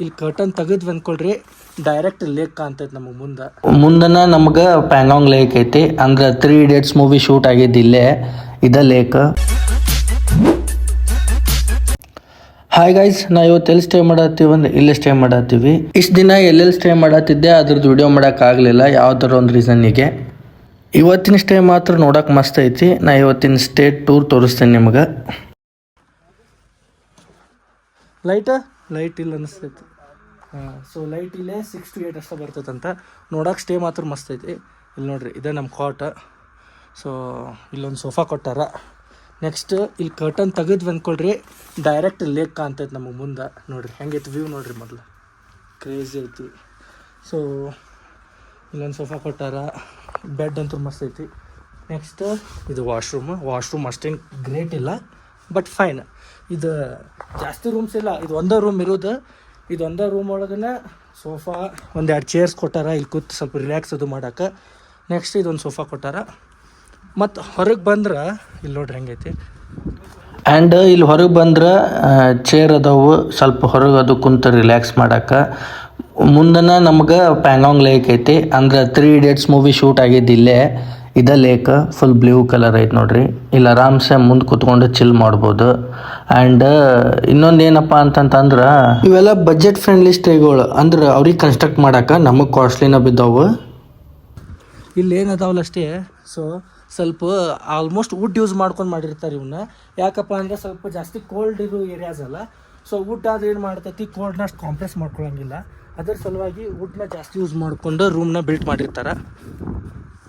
ಇಲ್ಲಿ curtain ತೆಗೆದ್ವಿ ಅಂದ್ಕೊಳ್ರಿ direct lake ಕಾಣ್ತೈತೆ ನಮಗೆ ಮುಂದನ ನಮ್ಗೆ ಪ್ಯಾಂಗಾಂಗ್ ಲೇಕ್ ಐತಿ. ಅಂದ್ರೆ 3 Idiots ಮೂವಿ ಶೂಟ್ ಆಗಿದ್ದು ಇಲ್ಲೇ ಇದ ಲೇಕ್. ಹಾಯ್ ಗೈಸ್, ನಾ ಇವತ್ತು ಎಲ್ಲಿ ಸ್ಟೇ ಮಾಡತ್ತೀವಿ ಅಂದ್ರೆ ಇಲ್ಲೇ ಸ್ಟೇ ಮಾಡತ್ತೀವಿ. ಇಷ್ಟು ದಿನ ಎಲ್ಲೆಲ್ಲಿ ಸ್ಟೇ ಮಾಡತ್ತಿದ್ದೆ ಅದ್ರದ್ದು ವಿಡಿಯೋ ಮಾಡೋಕ್ಕಾಗಲಿಲ್ಲ ಯಾವುದಾರ ಒಂದು ರೀಸನ್ನಿಗೆ. ಇವತ್ತಿನ ಸ್ಟೇ ಮಾತ್ರ ನೋಡೋಕೆ ಮಸ್ತ್ ಐತಿ. ನಾ ಇವತ್ತಿನ ಸ್ಟೇ ಟೂರ್ ತೋರಿಸ್ತೇನೆ ನಿಮ್ಗೆ. ಲೈಟ್ ಇಲ್ಲ ಅನಿಸ್ತೈತಿ. ಸೊ ಲೈಟ್ ಇಲ್ಲೇ 6 to 8 ಅಷ್ಟೇ ಬರ್ತೈತಂತ. ನೋಡೋಕೆ ಸ್ಟೇ ಮಾತ್ರ ಮಸ್ತ್ ಐತಿ. ಇಲ್ಲಿ ನೋಡ್ರಿ, ಇದೇ ನಮ್ಮ ಕಾಟ. ಸೊ ಇಲ್ಲೊಂದು ಸೋಫಾ ಕೊಟ್ಟಾರ. ನೆಕ್ಸ್ಟ್ ಇಲ್ಲಿ ಕರ್ಟನ್ ತೆಗೆದ್ವಿ ಅಂದ್ಕೊಳ್ರಿ ಡೈರೆಕ್ಟ್ ಲೇಕ್ ಕಾಣ್ತೈತೆ ನಮಗೆ ಮುಂದೆ. ನೋಡಿರಿ ಹೆಂಗೈತಿ ವ್ಯೂ, ನೋಡಿರಿ ಮೊದಲು ಕ್ರೇಜಿ ಐತಿ. ಸೊ ಇಲ್ಲೊಂದು ಸೋಫಾ ಕೊಟ್ಟಾರ. ಬೆಡ್ ಅಂತೂ ಮಸ್ತ್ ಐತಿ. ನೆಕ್ಸ್ಟ್ ಇದು ವಾಶ್ರೂಮ್ ಅಷ್ಟೇನು ಗ್ರೇಟ್ ಇಲ್ಲ, ಬಟ್ ಫೈನ್. ಇದು ಜಾಸ್ತಿ ರೂಮ್ಸ್ ಇಲ್ಲ, ಇದು ಒಂದೇ ರೂಮ್ ಇರೋದು. ಇದು ಒಂದೇ ರೂಮ್ ಒಳಗನೆ ಸೋಫಾ, 1-2 ಚೇರ್ಸ್ ಕೊಟ್ಟಾರ ಇಲ್ಲಿ ಕೂತು ಸ್ವಲ್ಪ ರಿಲ್ಯಾಕ್ಸ್ ಅದು ಮಾಡೋಕೆ. ನೆಕ್ಸ್ಟ್ ಇದೊಂದು ಸೋಫಾ ಕೊಟ್ಟಾರ. ಮತ್ತು ಹೊರಗೆ ಬಂದ್ರೆ ಇಲ್ಲಿ ನೋಡ್ರಿ ಹೆಂಗೈತಿ. ಆ್ಯಂಡ್ ಇಲ್ಲಿ ಹೊರಗೆ ಬಂದ್ರೆ ಚೇರ್ ಅದಾವು, ಸ್ವಲ್ಪ ಹೊರಗೆ ಅದು ಕುಂತು ರಿಲ್ಯಾಕ್ಸ್ ಮಾಡೋಕೆ. ಮುಂದನ ನಮ್ಗೆ ಪ್ಯಾಂಗಾಂಗ್ ಲೇಕ್ ಐತಿ. ಅಂದ್ರೆ 3 Idiots ಮೂವಿ ಶೂಟ್ ಆಗಿದ್ದು ಇಲ್ಲೇ ಇದ ಲೇಕ್. ಫುಲ್ ಬ್ಲೂ ಕಲರ್ ಐತೆ ನೋಡ್ರಿ. ಇಲ್ಲಿ ಆರಾಮ್ಸೆ ಮುಂದೆ ಕುತ್ಕೊಂಡು ಚಿಲ್ ಮಾಡ್ಬೋದು. ಆ್ಯಂಡ್ ಇನ್ನೊಂದು ಏನಪ್ಪ ಅಂತಂತಂದ್ರೆ ಇವೆಲ್ಲ ಬಜೆಟ್ ಫ್ರೆಂಡ್ಲಿ ಸ್ಟೇಗಳು. ಅಂದ್ರೆ ಅವ್ರಿಗೆ ಕನ್ಸ್ಟ್ರಕ್ಟ್ ಮಾಡೋಕೆ ನಮಗೆ ಕಾಸ್ಟ್ಲಿನ ಬಿದ್ದವು. ಇಲ್ಲಿ ಏನದಾವಲ್ಲ ಅಷ್ಟೇ. ಸೊ ಸ್ವಲ್ಪ ಆಲ್ಮೋಸ್ಟ್ ವುಡ್ ಯೂಸ್ ಮಾಡ್ಕೊಂಡು ಮಾಡಿರ್ತಾರೆ ಇವನ್ನ. ಯಾಕಪ್ಪ ಅಂದರೆ ಸ್ವಲ್ಪ ಜಾಸ್ತಿ ಕೋಲ್ಡ್ ಇರೋ ಏರಿಯಾಸ್ ಅಲ್ಲ. ಸೊ ವುಡ್ ಆದ್ರೆ ಏನು ಮಾಡ್ತೈತಿ, ಕೋಲ್ಡ್ನ ಅಷ್ಟು ಕಾಂಪ್ರೆಸ್ ಮಾಡ್ಕೊಳಂಗಿಲ್ಲ. ಅದ್ರ ಸಲುವಾಗಿ ವುಡ್ನ ಜಾಸ್ತಿ ಯೂಸ್ ಮಾಡಿಕೊಂಡು ರೂಮ್ನ ಬಿಲ್ಟ್ ಮಾಡಿರ್ತಾರೆ.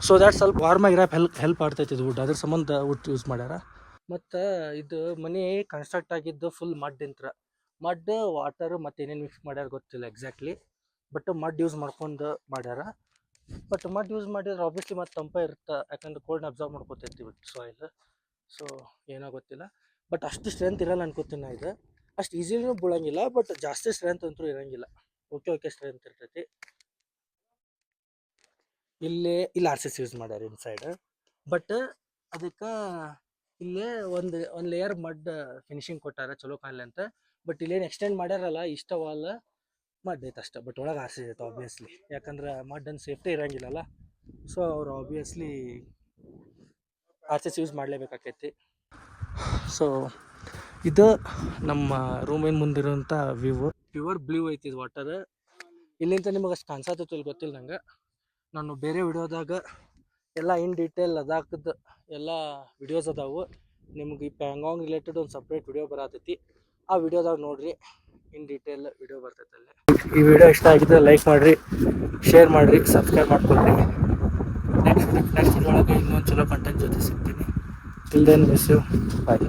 ಸೊ ದ್ಯಾಟ್ ಸ್ವಲ್ಪ ವಾರ್ಮಾಗಿರೋಕೆ ಹೆಲ್ಪ್ ಆಗ್ತೈತಿ ಇದು ವುಡ್. ಅದ್ರ ಸಂಬಂಧ ವುಡ್ ಯೂಸ್ ಮಾಡ್ಯಾರ. ಮತ್ತು ಇದು ಮನೆ ಕನ್ಸ್ಟ್ರಕ್ಟ್ ಆಗಿದ್ದು ಫುಲ್ ಮಡ್ ವಾಟರ್ ಮತ್ತು ಏನೇನು ಮಿಕ್ಸ್ ಮಾಡ್ಯಾರ ಗೊತ್ತಿಲ್ಲ ಎಕ್ಸಾಕ್ಟ್ಲಿ. ಬಟ್ ಮಡ್ ಯೂಸ್ ಮಾಡ್ಕೊಂಡು ಮಾಡ್ಯಾರ. ಬಟ್ ಮಡ್ ಯೂಸ್ ಮಾಡಿದ್ರೆ ಆಬ್ವಿಯಸ್ಲಿ ಮತ್ತು ತಂಪ ಇರುತ್ತೆ, ಯಾಕಂದ್ರೆ ಕೋಲ್ಡ್ನ ಅಬ್ಸರ್ವ್ ಮಾಡ್ಕೊತೈತಿ ವಿತ್ ಸಾಯಿಲ್. ಸೊ ಏನೋ ಗೊತ್ತಿಲ್ಲ, ಬಟ್ ಅಷ್ಟು ಸ್ಟ್ರೆಂತ್ ಇರಲ್ಲ ಅನ್ಕೋತೀನಿ. ಇದು ಅಷ್ಟು ಈಸಿಲಿನೂ ಬೀಳಂಗಿಲ್ಲ, ಬಟ್ ಜಾಸ್ತಿ ಸ್ಟ್ರೆಂತ್ ಅಂತೂ ಇರೋಂಗಿಲ್ಲ. ಓಕೆ ಸ್ಟ್ರೆಂತ್ ಇರ್ತೈತಿ. ಇಲ್ಲಿ RCC ಯೂಸ್ ಮಾಡ್ಯಾರ ಇನ್ಸೈಡ್. ಬಟ್ ಅದಕ್ಕೆ ಇಲ್ಲೇ ಒಂದು ಲೇಯರ್ ಮಡ್ ಫಿನಿಶಿಂಗ್ ಕೊಟ್ಟಾರ ಚಲೋ ಕಾಣಲಿ ಅಂತ. ಬಟ್ ಇಲ್ಲೇನು ಎಕ್ಸ್ಟೆಂಡ್ ಮಾಡ್ಯಾರಲ್ಲ, ಇಷ್ಟ ವಾಲ್ ಮಡ್ ಐತೆ ಅಷ್ಟೇ. ಬಟ್ ಒಳಗೆ RCC ಐತೆ ಆಬ್ವಿಯಸ್ಲಿ, ಯಾಕಂದ್ರೆ ಮಡ್ ಅಂದ್ ಸೇಫ್ಟಿ ಇರೋಂಗಿಲ್ಲಲ್ಲ. ಸೊ ಅವ್ರು ಆಬ್ವಿಯಸ್ಲಿ RCC ಯೂಸ್ ಮಾಡಲೇಬೇಕಾಕೈತಿ. ಸೊ ಇದು ನಮ್ಮ ರೂಮಿನ ಮುಂದಿರೋಂಥ ವ್ಯೂ. ಪ್ಯೂರ್ ಬ್ಲೂ ಐತಿ ಇದು ವಾಟರ್. ಇಲ್ಲಿಂದ ನಿಮಗೆ ಅಷ್ಟು ಕಾಣಿಸತ್ತೈತಿ ಇಲ್ಲಿ ಗೊತ್ತಿಲ್ಲ ನಂಗೆ. ನಾನು ಬೇರೆ ವಿಡಿಯೋದಾಗ ಎಲ್ಲ ಇನ್ ಡೀಟೇಲ್ ಲದಾಖದ ಎಲ್ಲ ವಿಡಿಯೋಸ್ ಅದಾವು. ನಿಮ್ಗೆ ಈ ಪ್ಯಾಂಗಾಂಗ್ ರಿಲೇಟೆಡ್ ಒಂದು ಸಪ್ರೇಟ್ ವಿಡಿಯೋ ಬರತೈತಿ. ಆ ವಿಡಿಯೋದಾಗ ನೋಡಿರಿ, ಇನ್ ಡೀಟೇಲ್ ವಿಡಿಯೋ ಬರ್ತೈತೆ ಅಲ್ಲಿ. ಈ ವಿಡಿಯೋ ಇಷ್ಟ ಆಗಿದ್ರೆ ಲೈಕ್ ಮಾಡಿರಿ, ಶೇರ್ ಮಾಡಿರಿ, ಸಬ್ಸ್ಕ್ರೈಬ್ ಮಾಡ್ಕೊಳ್ರಿ. ನೆಕ್ಸ್ಟ್ ಒಳಗೆ ಇನ್ನೊಂದು ಚಲೋ ಕಂಟೆಂಟ್ ಜೊತೆ ಸಿಗ್ತೀನಿ. Till then miss you, bye.